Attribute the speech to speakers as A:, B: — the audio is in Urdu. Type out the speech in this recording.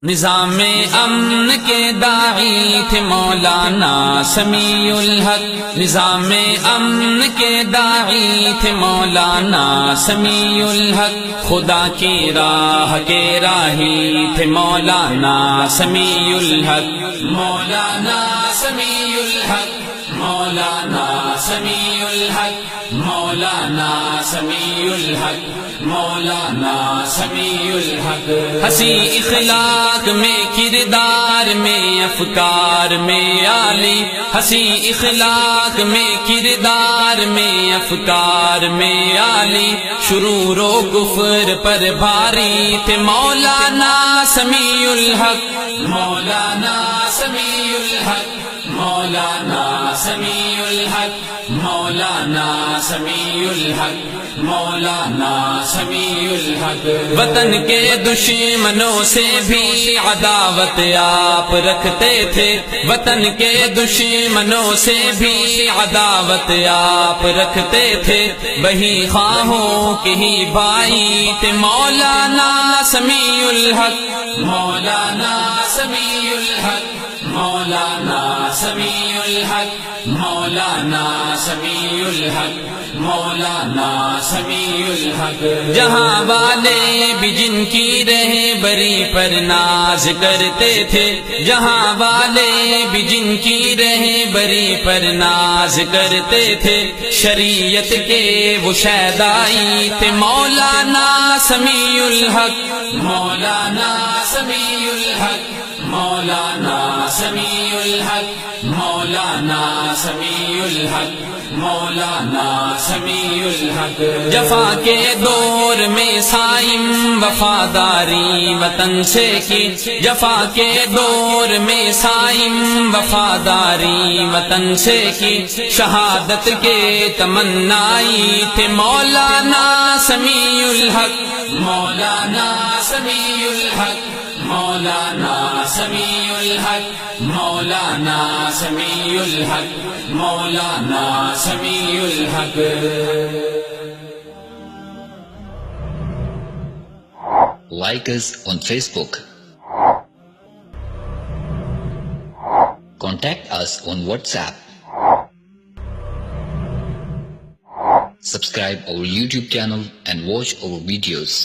A: نظام امن کے داعی تھے مولانا سمیع الحق، نظام امن کے داعی تھے مولانا سمیع الحق، خدا کی راہ کے راہی تھے مولانا سمیع الحق، مولانا سمیع الحق، مولانا سمیع الحق، مولانا سمیع الحق، مولانا سمیع الحق۔ حسین اخلاق میں کردار میں افکار میں عالی، حسین اخلاق میں کردار میں افکار میں عالی، شرور و کفر پر بھاری تھے مولانا سمیع الحق، مولانا سمیع الحق، مولانا سمیع الحق، مولانا سمیع الحق، مولانا سمیع الحق۔ وطن کے دشمنوں سے بھی عداوت آپ رکھتے تھے، وطن کے دشمنوں سے بھی عداوت آپ رکھتے تھے، بہی خواہوں کے ہی بھائی تھے مولانا سمیع الحق، مولانا سمیع الحق، مولانا سمیع الحق، مولانا سمیع الحق، مولانا سمیع الحق۔ جہاں والے بھی جن کی رہبری پر ناز کرتے تھے، جہاں والے بھی جن کی رہبری پر ناز کرتے تھے، شریعت کے وہ شیدائی تھے مولانا سمیع الحق، مولانا سمیع الحق، مولانا سمیع الحق، مولانا سمیع الحق، مولانا سمیع الحق۔ جفا کے دور میں صائم وفاداری وطن سے کی، جفا کے دور میں صائم وفاداری وطن سے کی، شہادت کے تمنائی تھے مولانا سمیع الحق، مولانا سمیع الحق، مولانا سمیع الحق، مولانا سمیع الحق، مولانا سمیع الحق۔
B: Like us on Facebook. Contact us on WhatsApp. Subscribe our YouTube channel and watch our videos.